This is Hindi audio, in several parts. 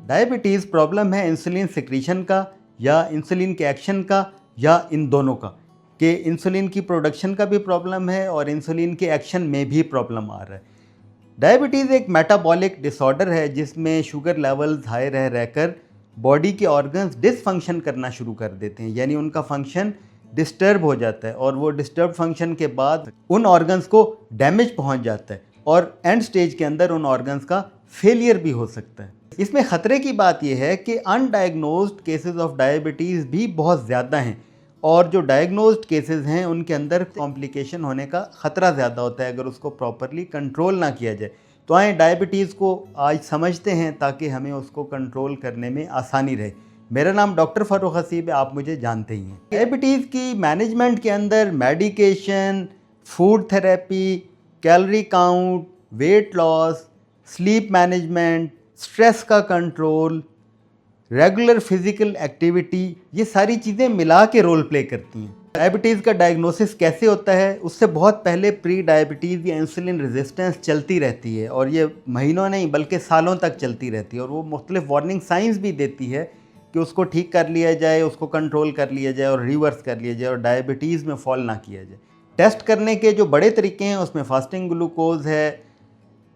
डायबिटीज़ प्रॉब्लम है इंसुलिन सिक्रीशन का या इंसुलिन के एक्शन का या इन दोनों का, कि इंसुलिन की प्रोडक्शन का भी प्रॉब्लम है और इंसुलिन के एक्शन में भी प्रॉब्लम आ रहा है। डायबिटीज़ एक मेटाबॉलिक डिसऑर्डर है जिसमें शुगर लेवल्स हाई रह रहकर बॉडी के ऑर्गन्स डिसफंक्शन करना शुरू कर देते हैं, यानी उनका फंक्शन डिस्टर्ब हो जाता है और वो डिस्टर्ब फंक्शन के बाद उन ऑर्गन्स को डैमेज पहुंच जाता है और एंड स्टेज के अंदर उन ऑर्गन्स का फेलियर भी हो सकता है। इसमें ख़तरे की बात यह है कि अनडायग्नोज्ड केसेस ऑफ डायबिटीज़ भी बहुत ज़्यादा हैं और जो डायग्नोज्ड केसेस हैं उनके अंदर कॉम्प्लिकेशन होने का ख़तरा ज़्यादा होता है अगर उसको प्रॉपरली कंट्रोल ना किया जाए। तो आए डायबिटीज़ को आज समझते हैं ताकि हमें उसको कंट्रोल करने में आसानी रहे। मेरा नाम डॉक्टर फ़ारूक हसीब है, आप मुझे जानते ही हैं। डायबिटीज़ की मैनेजमेंट के अंदर medication, food therapy, calorie count, weight loss, sleep management, stress का कंट्रोल, रेगुलर फिजिकल एक्टिविटी, ये सारी चीज़ें मिला के रोल प्ले करती हैं। डायबिटीज़ का डायग्नोसिस कैसे होता है? उससे बहुत पहले प्री डायबिटीज़ या इंसुलिन रेजिस्टेंस चलती रहती है और ये महीनों नहीं बल्कि सालों तक चलती रहती है और वो मुख्तलिफ वार्निंग साइंस भी देती है कि उसको ठीक कर लिया जाए, उसको कंट्रोल कर लिया जाए और रिवर्स कर लिया जाए और डायबिटीज़ में फॉल ना किया जाए। टेस्ट करने के जो बड़े तरीके हैं उसमें फास्टिंग ग्लूकोज है,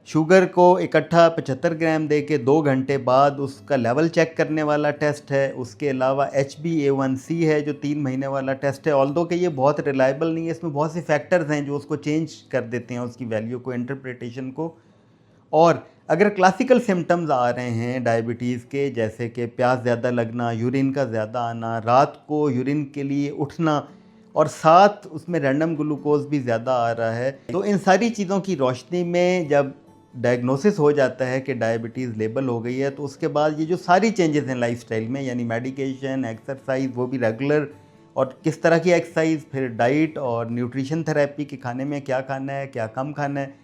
शुगर को इकट्ठा 75 ग्राम दे के 2 घंटे बाद उसका लेवल चेक करने वाला टेस्ट है। उसके अलावा HbA1c है जो 3 महीने वाला टेस्ट है। ऑल्दो कि ये बहुत रिलायबल नहीं है, इसमें बहुत से फैक्टर्स हैं जो उसको चेंज कर देते हैं उसकी वैल्यू को, इंटरप्रिटेशन को। और अगर क्लासिकल सिम्टम्स आ रहे हैं डायबिटीज़ के, जैसे कि प्यास ज़्यादा लगना, यूरिन का ज़्यादा आना, रात को यूरिन के लिए उठना और साथ उसमें रैंडम ग्लूकोज भी ज़्यादा आ रहा है, तो इन सारी चीज़ों की रोशनी में जब डायग्नोसिस हो जाता है कि डायबिटीज़ लेबल हो गई है, तो उसके बाद ये जो सारी चेंजेस हैं लाइफस्टाइल में, यानी मेडिकेशन, एक्सरसाइज, वो भी रेगुलर, और किस तरह की एक्सरसाइज, फिर डाइट और न्यूट्रिशन थेरेपी कि खाने में क्या खाना है, क्या कम खाना है,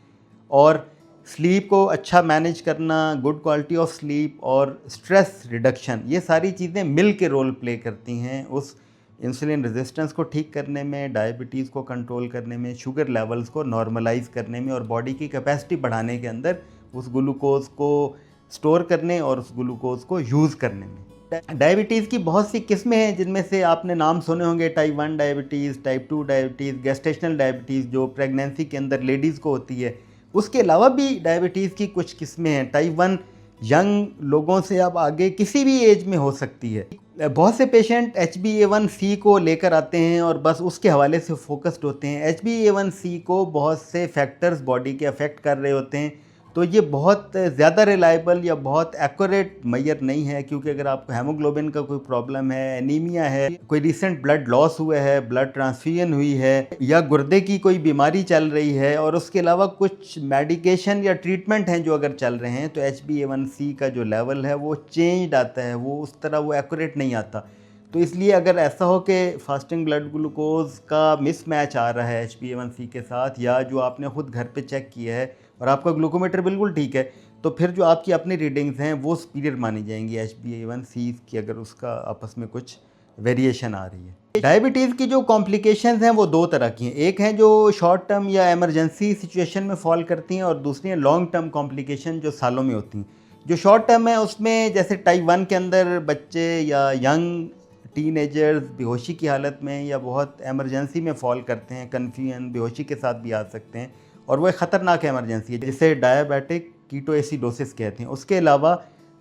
और स्लीप को अच्छा मैनेज करना, गुड क्वालिटी ऑफ स्लीप और स्ट्रेस रिडक्शन, ये सारी चीज़ें मिल के रोल प्ले करती हैं उस इंसुलिन रेजिस्टेंस को ठीक करने में, डायबिटीज़ को कंट्रोल करने में, शुगर लेवल्स को नॉर्मलाइज करने में और बॉडी की कैपेसिटी बढ़ाने के अंदर उस ग्लूकोज को स्टोर करने और उस ग्लूकोज को यूज़ करने में। डायबिटीज़ की बहुत सी किस्में हैं जिनमें से आपने नाम सुने होंगे, type 1 diabetes, type 2 diabetes, gestational diabetes जो प्रेगनेंसी के अंदर लेडीज़ को होती है। उसके अलावा भी डायबिटीज़ की कुछ किस्में हैं। टाइप 1 यंग लोगों से अब आगे किसी भी एज में हो सकती है। बहुत से पेशेंट HbA1c को लेकर आते हैं और बस उसके हवाले से फोकस्ड होते हैं। HbA1c को बहुत से फैक्टर्स बॉडी के अफेक्ट कर रहे होते हैं, तो ये बहुत ज़्यादा रिलायबल या बहुत एक्यूरेट मैयर नहीं है, क्योंकि अगर आपको हेमोग्लोबिन का कोई प्रॉब्लम है, एनीमिया है, कोई रिसेंट ब्लड लॉस हुआ है, ब्लड ट्रांसफ्यूजन हुई है, या गुर्दे की कोई बीमारी चल रही है और उसके अलावा कुछ मेडिकेशन या ट्रीटमेंट हैं जो अगर चल रहे हैं, तो HbA1c का जो लेवल है वो चेंज आता है, वो उस तरह वो एक्यूरेट नहीं आता। तो इसलिए अगर ऐसा हो कि फास्टिंग ब्लड ग्लूकोज का मिसमैच आ रहा है HbA1c के साथ, या जो आपने ख़ुद घर पे चेक किया है और आपका ग्लूकोमीटर बिल्कुल ठीक है, तो फिर जो आपकी अपनी रीडिंग्स हैं वो सुपीरियर मानी जाएंगी HbA1c की, अगर उसका आपस में कुछ वेरिएशन आ रही है। डायबिटीज़ की जो कॉम्प्लिकेशंस हैं वो 2 तरह की हैं। एक हैं जो शॉर्ट टर्म या एमरजेंसी सिचुएशन में फॉल करती हैं और दूसरी हैं लॉन्ग टर्म कॉम्प्लिकेशन जो सालों में होती हैं। जो शॉर्ट टर्म है उसमें जैसे टाइप 1 के अंदर बच्चे या यंग टीनेजर्स बेहोशी की हालत में या बहुत एमरजेंसी में फॉल करते हैं, कन्फ्यूजन, बेहोशी के साथ भी आ सकते हैं, और वो एक ख़तरनाक एमरजेंसी है जिसे डायबिटिक कीटोएसिडोसिस कहते हैं। उसके अलावा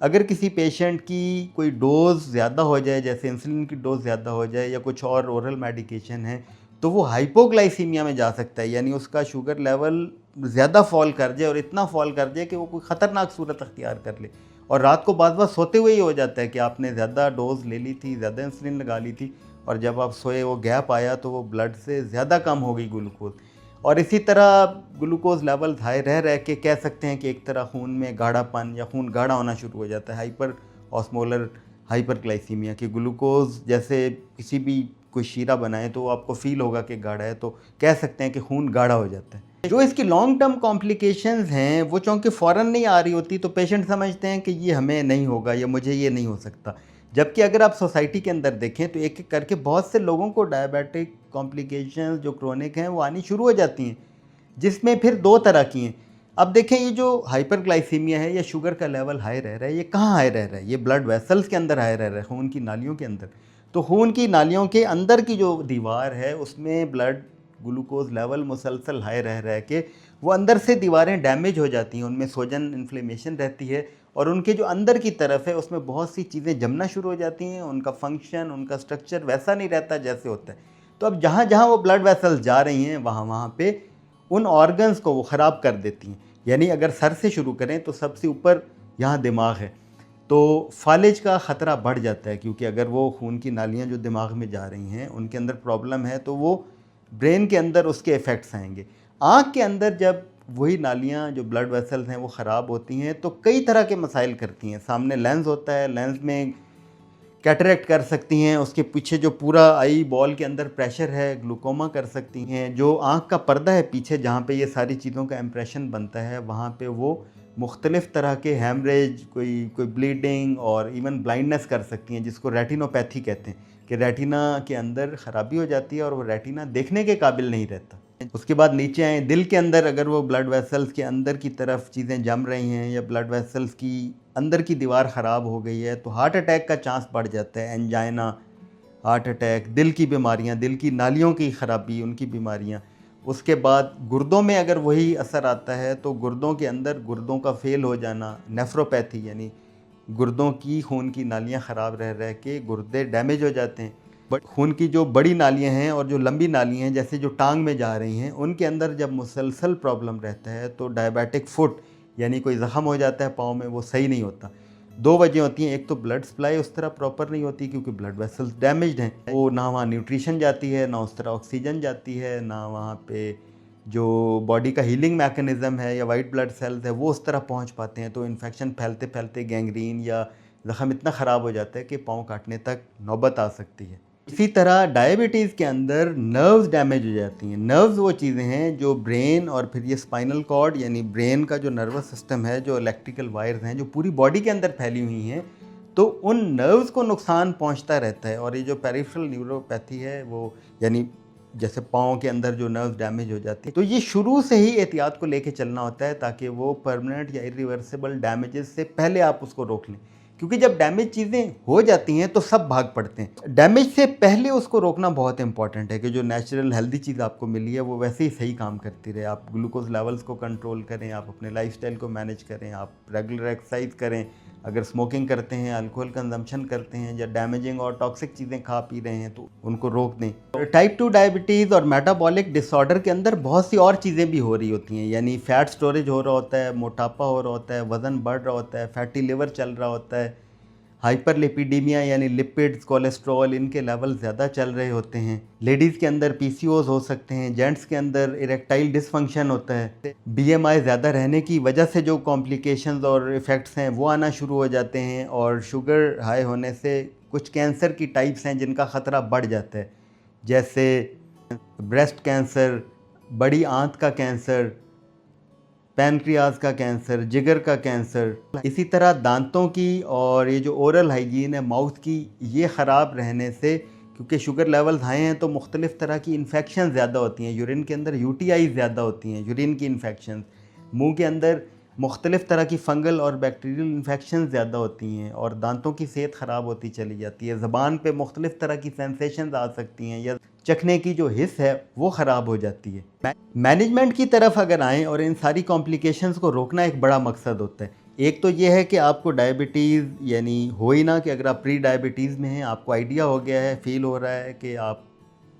अगर किसी पेशेंट की कोई डोज़ ज़्यादा हो जाए, जैसे इंसुलिन की डोज़ ज़्यादा हो जाए या कुछ और ओरल मेडिकेशन है, तो वो हाइपोग्लाइसीमिया में जा सकता है, यानी उसका शुगर लेवल ज़्यादा फॉल कर जाए और इतना फॉल कर जाए कि वो कोई ख़तरनाक सूरत अख्तियार कर ले, और रात को बार सोते हुए ही हो जाता है कि आपने ज़्यादा डोज़ ले ली थी, ज़्यादा इंसुलिन लगा ली थी, और जब आप सोए वो गैप आया तो वो ब्लड से ज़्यादा कम हो गई ग्लूकोज। और इसी तरह ग्लूकोज लेवल हाई रह के कह सकते हैं कि एक तरह खून में गाढ़ापन या खून गाढ़ा होना शुरू हो जाता है, हाइपर ऑस्मोलर हाइपरग्लाइसीमिया, कि ग्लूकोज जैसे किसी भी कोई शीरा बनाए तो आपको फील होगा कि गाढ़ा है, तो कह सकते हैं कि खून गाढ़ा हो जाता है। जो इसकी लॉन्ग टर्म कॉम्प्लिकेशंस हैं वो चूँकि फ़ौरन नहीं आ रही होती, तो पेशेंट समझते हैं कि ये हमें नहीं होगा या मुझे ये नहीं हो सकता, जबकि अगर आप सोसाइटी के अंदर देखें तो एक एक करके बहुत से लोगों को डायबिटिक कॉम्प्लिकेशंस जो क्रोनिक हैं वो आनी शुरू हो जाती हैं, जिसमें फिर 2 तरह की हैं। अब देखें ये जो हाइपरग्लाइसीमिया है या शुगर का लेवल हाई रह रहा है, ये कहाँ हाई रह रहा है? ये ब्लड वेसल्स के अंदर हाई रह रहा है, खून की नालियों के अंदर। तो खून की नालियों के अंदर की जो दीवार है उसमें ब्लड ग्लूकोज लेवल मुसलसल हाई रह रहा है कि वो अंदर से दीवारें डैमेज हो जाती हैं, उनमें सोजन इन्फ्लेमेशन रहती है और उनके जो अंदर की तरफ है उसमें बहुत सी चीज़ें जमना शुरू हो जाती हैं, उनका फंक्शन, उनका स्ट्रक्चर वैसा नहीं रहता जैसे होता है। तो अब जहाँ जहाँ वो ब्लड वेसल्स जा रही हैं वहाँ वहाँ पे उन ऑर्गन्स को वो ख़राब कर देती हैं। यानी अगर सर से शुरू करें तो सबसे ऊपर यहाँ दिमाग है, तो फालिज का ख़तरा बढ़ जाता है, क्योंकि अगर वो खून की नालियाँ जो दिमाग में जा रही हैं उनके अंदर प्रॉब्लम है तो वो ब्रेन के अंदर उसके इफ़ेक्ट्स आएंगे। आँख के अंदर जब वही नालियाँ जो ब्लड वेसल्स हैं वो ख़राब होती हैं तो कई तरह के मसाइल करती हैं। सामने लेंस होता है, लेंस में कैटरेक्ट कर सकती हैं, उसके पीछे जो पूरा आई बॉल के अंदर प्रेशर है ग्लूकोमा कर सकती हैं। जो आँख का पर्दा है पीछे जहाँ पे ये सारी चीज़ों का इम्प्रेशन बनता है वहाँ पे वो मुख्तलिफ़ तरह के हैमरेज, कोई ब्लीडिंग और इवन ब्लाइंडनेस कर सकती हैं, जिसको रेटिनोपैथी कहते हैं कि रेटिना के अंदर ख़राबी हो जाती है और वो रेटिना देखने के काबिल नहीं रहता। उसके बाद नीचे आए दिल के अंदर, अगर वो ब्लड वेसल्स के अंदर की तरफ चीज़ें जम रही हैं या ब्लड वेसल्स की अंदर की दीवार ख़राब हो गई है तो हार्ट अटैक का चांस बढ़ जाता है। एंजाइना, हार्ट अटैक, दिल की बीमारियां, दिल की नालियों की ख़राबी, उनकी बीमारियां। उसके बाद गुर्दों में अगर वही असर आता है तो गुर्दों के अंदर गुर्दों का फेल हो जाना, नेफ्रोपैथी, यानी गुर्दों की खून की नालियाँ ख़राब रह रह के गुर्दे डैमेज हो जाते हैं। बट खून की जो बड़ी नालियाँ हैं और जो लंबी नालियाँ हैं जैसे जो टांग में जा रही हैं, उनके अंदर जब मुसलसल प्रॉब्लम रहता है तो डायबिटिक फुट, यानी कोई ज़ख़म हो जाता है पाँव में, वो सही नहीं होता। दो वजह होती हैं, एक तो ब्लड सप्लाई उस तरह प्रॉपर नहीं होती क्योंकि ब्लड वेसल्स डैमेज्ड हैं, वो ना वहाँ न्यूट्रिशन जाती है, ना उस तरह ऑक्सीजन जाती है, ना वहाँ पे जो बॉडी का हीलिंग मैकेनिज़्म है या वाइट ब्लड सेल्स है वो उस तरह पहुँच पाते हैं। तो इन्फेक्शन फैलते फैलते गैंग्रीन या ज़ख़म इतना ख़राब हो जाता है कि पाँव काटने तक नौबत आ सकती है। इसी तरह डायबिटीज़ के अंदर नर्व्स डैमेज हो जाती हैं। नर्व्स वो चीज़ें हैं जो ब्रेन और फिर ये स्पाइनल कॉर्ड, यानी ब्रेन का जो नर्वस सिस्टम है, जो इलेक्ट्रिकल वायर्स हैं जो पूरी बॉडी के अंदर फैली हुई हैं, तो उन नर्व्स को नुकसान पहुंचता रहता है। और ये जो पेरिफेरल न्यूरोपैथी है वो, यानी जैसे पाँव के अंदर जो नर्व्स डैमेज हो जाती है, तो ये शुरू से ही एहतियात को लेके चलना होता है ताकि वो परमानेंट या इरिवर्सिबल डैमेजेस से पहले आप उसको रोक लें। क्योंकि जब डैमेज चीज़ें हो जाती हैं तो सब भाग पड़ते हैं। डैमेज से पहले उसको रोकना बहुत इंपॉर्टेंट है कि जो नेचुरल हेल्दी चीज़ आपको मिली है वो वैसे ही सही काम करती रहे। आप ग्लूकोज लेवल्स को कंट्रोल करें, आप अपने लाइफस्टाइल को मैनेज करें, आप रेगुलर एक्सरसाइज करें। अगर स्मोकिंग करते हैं, अल्कोहल कंजम्पशन करते हैं या डैमेजिंग और टॉक्सिक चीज़ें खा पी रहे हैं तो उनको रोक दें। टाइप 2 डायबिटीज़ और मेटाबॉलिक डिसऑर्डर के अंदर बहुत सी और चीज़ें भी हो रही होती हैं, यानी फैट स्टोरेज हो रहा होता है, मोटापा हो रहा होता है, वज़न बढ़ रहा होता है, फैटी लिवर चल रहा होता है, हाइपरलिपिडीमिया यानी लिपिड्स, कोलेस्ट्रॉल, इनके लेवल ज़्यादा चल रहे होते हैं। लेडीज़ के अंदर पीसीओज हो सकते हैं, जेंट्स के अंदर इरेक्टाइल डिसफंक्शन होता है। बीएमआई ज़्यादा रहने की वजह से जो कॉम्प्लिकेशंस और इफ़ेक्ट्स हैं वो आना शुरू हो जाते हैं। और शुगर हाई होने से कुछ कैंसर की टाइप्स हैं जिनका ख़तरा बढ़ जाता है, जैसे ब्रेस्ट कैंसर, बड़ी आंत का कैंसर, पैनक्रियाज का कैंसर, जिगर का कैंसर। इसी तरह दांतों की और ये जो ओरल हाइजीन है माउथ की, ये ख़राब रहने से, क्योंकि शुगर लेवल्स हाई हैं तो मुख्तलिफ़ तरह की इन्फेक्शन ज़्यादा होती हैं। यूरिन के अंदर यूटीआई ज़्यादा होती हैं, यूरिन की इन्फेक्शन। मुंह के अंदर मुख्तलिफ़ तरह की फंगल और बैक्टीरियल इन्फेक्शन ज़्यादा होती हैं और दांतों की सेहत ख़राब होती चली जाती है। ज़बान पे मुख्तलिफ़ तरह की सेंसेशंस आ सकती हैं या चखने की जो हिस्स है वो ख़राब हो जाती है। मैनेजमेंट की तरफ अगर आएँ और इन सारी कॉम्प्लिकेशंस को रोकना एक बड़ा मकसद होता है। एक तो ये है कि आपको डायबिटीज़ यानी हो ही ना, कि अगर आप प्री डायबिटीज़ में हैं, आपको आइडिया हो गया है, फील हो रहा है कि आप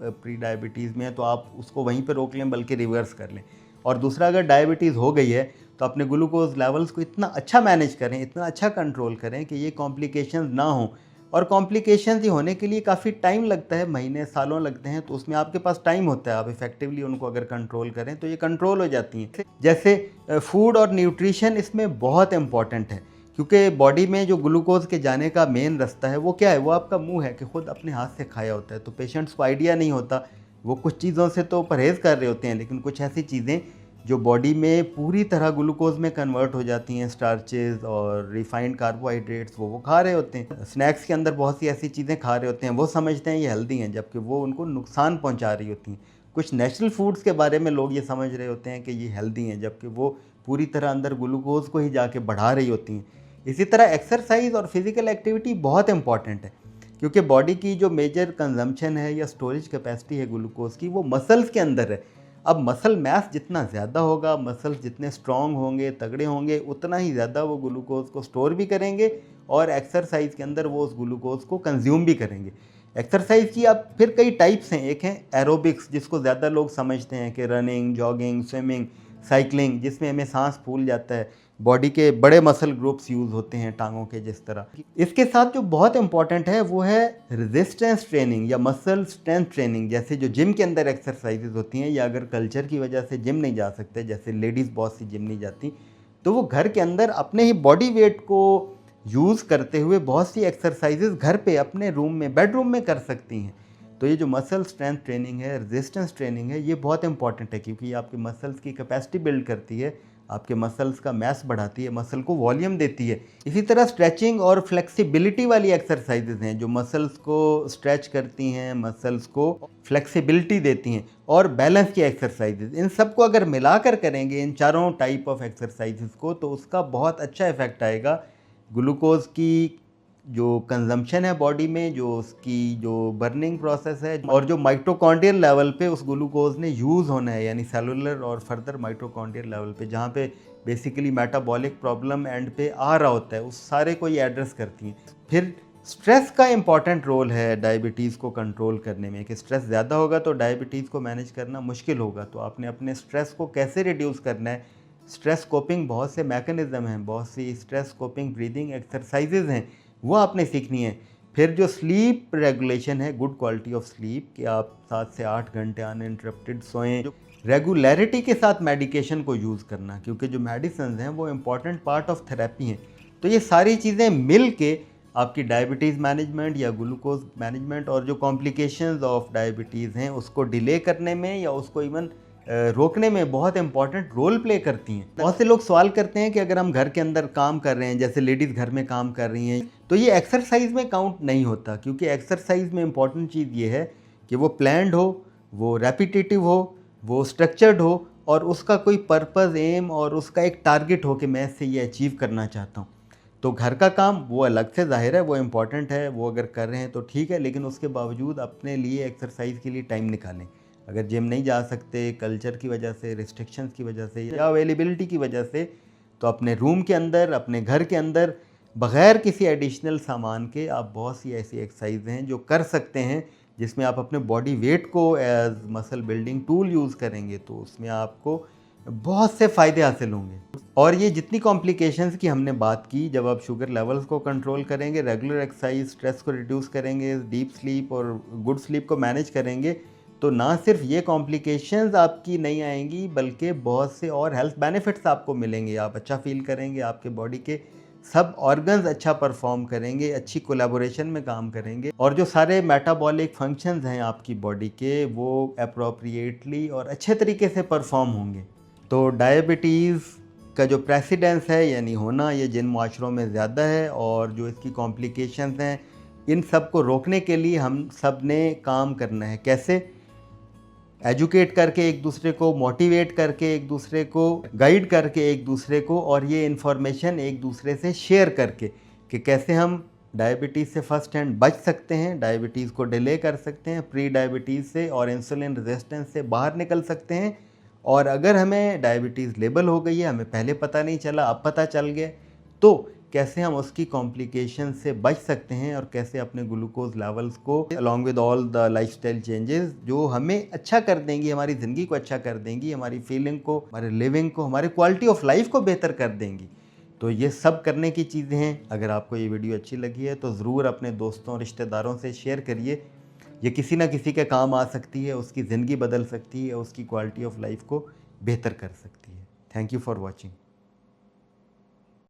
प्री डायबिटीज़ में हैं, तो आप उसको वहीं पे रोक लें बल्कि रिवर्स कर लें। और दूसरा, अगर डायबिटीज़ हो गई है तो अपने ग्लूकोज लेवल्स को इतना अच्छा मैनेज करें, इतना अच्छा कंट्रोल करें कि ये कॉम्प्लिकेशंस ना हों। और कॉम्प्लिकेशंस ही होने के लिए काफ़ी टाइम लगता है, महीने सालों लगते हैं, तो उसमें आपके पास टाइम होता है, आप इफ़ेक्टिवली उनको अगर कंट्रोल करें तो ये कंट्रोल हो जाती हैं। जैसे फूड और न्यूट्रिशन इसमें बहुत इंपॉर्टेंट है, क्योंकि बॉडी में जो ग्लूकोज के जाने का मेन रास्ता है वो क्या है, वो आपका मुंह है कि खुद अपने हाथ से खाया होता है। तो पेशेंट्स को आइडिया नहीं होता, वो कुछ चीज़ों से तो परहेज़ कर रहे होते हैं, लेकिन कुछ ऐसी चीज़ें जो बॉडी में पूरी तरह ग्लूकोज में कन्वर्ट हो जाती हैं, स्टार्चेस और रिफाइंड कार्बोहाइड्रेट्स, वो खा रहे होते हैं। स्नैक्स के अंदर बहुत सी ऐसी चीज़ें खा रहे होते हैं, वो समझते हैं ये हेल्दी हैं, जबकि वो उनको नुकसान पहुंचा रही होती हैं। कुछ नेचुरल फूड्स के बारे में लोग ये समझ रहे होते हैं कि ये हेल्दी हैं, जबकि वो पूरी तरह अंदर ग्लूकोज को ही जाके बढ़ा रही होती हैं। इसी तरह एक्सरसाइज और फिजिकल एक्टिविटी बहुत इंपॉर्टेंट है, क्योंकि बॉडी की जो मेजर कंजम्पशन है या स्टोरेज कैपेसिटी है ग्लूकोज की, वो मसल्स के अंदर है। अब मसल मास जितना ज़्यादा होगा, मसल्स जितने स्ट्रॉन्ग होंगे, तगड़े होंगे, उतना ही ज़्यादा वो ग्लूकोज को स्टोर भी करेंगे और एक्सरसाइज के अंदर वो उस ग्लूकोज को कंज्यूम भी करेंगे। एक्सरसाइज की अब फिर कई टाइप्स हैं। एक है एरोबिक्स, जिसको ज़्यादा लोग समझते हैं कि रनिंग, जॉगिंग, स्विमिंग, साइकिलिंग, जिसमें हमें सांस फूल जाता है, बॉडी के बड़े मसल ग्रुप्स यूज़ होते हैं टांगों के जिस तरह। इसके साथ जो बहुत इंपॉर्टेंट है वो है रेजिस्टेंस ट्रेनिंग या मसल स्ट्रेंथ ट्रेनिंग, जैसे जो जिम के अंदर एक्सरसाइजेज होती हैं, या अगर कल्चर की वजह से जिम नहीं जा सकते, जैसे लेडीज़ बहुत सी जिम नहीं जाती, तो वो घर के अंदर अपने ही बॉडी वेट को यूज़ करते हुए बहुत सी एक्सरसाइजेज घर पे अपने रूम में, बेडरूम में कर सकती हैं। तो ये जो मसल स्ट्रेंथ ट्रेनिंग है, रेजिस्टेंस ट्रेनिंग है, ये बहुत इंपॉर्टेंट है, क्योंकि ये आपके मसल्स की कैपेसिटी बिल्ड करती है, आपके मसल्स का मैस बढ़ाती है, मसल को वॉल्यूम देती है। इसी तरह स्ट्रेचिंग और फ्लेक्सिबिलिटी वाली एक्सरसाइजेज हैं जो मसल्स को स्ट्रेच करती हैं, मसल्स को फ्लेक्सिबिलिटी देती हैं, और बैलेंस की एक्सरसाइजेज। इन सबको अगर मिलाकर करेंगे, इन चारों टाइप ऑफ एक्सरसाइजेज को, तो उसका बहुत अच्छा इफेक्ट आएगा। ग्लूकोज की जो कंजम्पशन है बॉडी में, जो उसकी जो बर्निंग प्रोसेस है, और जो माइटोकॉन्ड्रियल लेवल पे उस ग्लूकोज ने यूज़ होना है, यानी सेलुलर और फर्दर माइटोकॉन्ड्रियल लेवल पे, जहाँ पे बेसिकली मेटाबॉलिक प्रॉब्लम एंड पे आ रहा होता है, उस सारे को ये एड्रेस करती हैं। फिर स्ट्रेस का इंपॉर्टेंट रोल है डायबिटीज़ को कंट्रोल करने में, कि स्ट्रेस ज़्यादा होगा तो डायबिटीज़ को मैनेज करना मुश्किल होगा। तो आपने अपने स्ट्रेस को कैसे रिड्यूस करना है, स्ट्रेस कोपिंग बहुत से मैकेनिज़्म हैं, बहुत सी स्ट्रेस कोपिंग ब्रीदिंग एक्सरसाइजेज हैं, वो आपने सीखनी है। फिर जो स्लीप रेगुलेशन है, गुड क्वालिटी ऑफ स्लीप, कि आप 7 से 8 घंटे अनइंटरप्टेड सोएं। जो रेगुलरिटी के साथ मेडिकेशन को यूज़ करना, क्योंकि जो मेडिसिन हैं वो इम्पॉर्टेंट पार्ट ऑफ थेरेपी हैं। तो ये सारी चीज़ें मिल के आपकी डायबिटीज़ मैनेजमेंट या ग्लूकोज मैनेजमेंट और जो कॉम्प्लिकेशंस ऑफ डायबिटीज़ हैं उसको डिले करने में या उसको इवन रोकने में बहुत इंपॉर्टेंट रोल प्ले करती हैं। बहुत से लोग सवाल करते हैं कि अगर हम घर के अंदर काम कर रहे हैं, जैसे लेडीज़ घर में काम कर रही हैं, तो ये एक्सरसाइज में काउंट नहीं होता, क्योंकि एक्सरसाइज में इंपॉर्टेंट चीज़ ये है कि वो प्लान्ड हो, वो रेपिटेटिव हो, वो स्ट्रक्चर्ड हो, और उसका कोई पर्पज़, एम और उसका एक टारगेट हो कि मैं इससे ये अचीव करना चाहता हूँ। तो घर का काम वो अलग से ज़ाहिर है, वो इम्पॉर्टेंट है, वो अगर कर रहे हैं तो ठीक है, लेकिन उसके बावजूद अपने लिए एक्सरसाइज के लिए टाइम निकालें। अगर जिम नहीं जा सकते कल्चर की वजह से, रिस्ट्रिक्शंस की वजह से या अवेलेबिलिटी की वजह से, तो अपने रूम के अंदर, अपने घर के अंदर, बग़ैर किसी एडिशनल सामान के आप बहुत सी ऐसी एक्सरसाइज हैं जो कर सकते हैं, जिसमें आप अपने बॉडी वेट को as muscle building tool use करेंगे, तो उसमें आपको बहुत से फ़ायदे हासिल होंगे। और ये जितनी कॉम्प्लिकेशंस की हमने बात की, जब आप शुगर लेवल्स को कंट्रोल करेंगे, रेगुलर एक्सरसाइज, स्ट्रेस को रिड्यूस करेंगे, डीप स्लीप और गुड स्लीप को मैनेज करेंगे, तो ना सिर्फ ये कॉम्प्लिकेशंस आपकी नहीं आएंगी, बल्कि बहुत से और हेल्थ बेनिफिट्स आपको मिलेंगे। आप अच्छा फील करेंगे, आपके बॉडी के सब ऑर्गन्स अच्छा परफॉर्म करेंगे, अच्छी कोलैबोरेशन में काम करेंगे, और जो सारे मेटाबॉलिक फंक्शंस हैं आपकी बॉडी के, वो अप्रोप्रिएटली और अच्छे तरीके से परफॉर्म होंगे। तो डायबिटीज़ का जो प्रेसिडेंस है, यानी होना, ये जिन माशरों में ज़्यादा है, और जो इसकी कॉम्प्लिकेशंस हैं, इन सब को रोकने के लिए हम सब ने काम करना है। कैसे? एजुकेट करके, एक दूसरे को मोटिवेट करके, एक दूसरे को गाइड करके, एक दूसरे को, और ये इन्फॉर्मेशन एक दूसरे से शेयर करके, कि कैसे हम डायबिटीज़ से फर्स्ट हैंड बच सकते हैं, डायबिटीज़ को डिले कर सकते हैं, प्री डायबिटीज़ से और इंसुलिन रेजिस्टेंस से बाहर निकल सकते हैं। और अगर हमें डायबिटीज़ लेबल हो गई है, हमें पहले पता नहीं चला, अब पता चल गया, तो कैसे हम उसकी कॉम्प्लिकेशन से बच सकते हैं, और कैसे अपने ग्लूकोज लेवल्स को along with all the lifestyle changes जो हमें अच्छा कर देंगी, हमारी ज़िंदगी को अच्छा कर देंगी, हमारी फीलिंग को, हमारे लिविंग को, हमारी क्वालिटी ऑफ लाइफ को बेहतर कर देंगी। तो ये सब करने की चीज़ें हैं। अगर आपको ये वीडियो अच्छी लगी है तो ज़रूर अपने दोस्तों, रिश्तेदारों से शेयर करिए। ये किसी ना किसी के काम आ सकती है, उसकी ज़िंदगी बदल सकती है, उसकी क्वालिटी ऑफ लाइफ को बेहतर कर सकती है। Thank you for watching.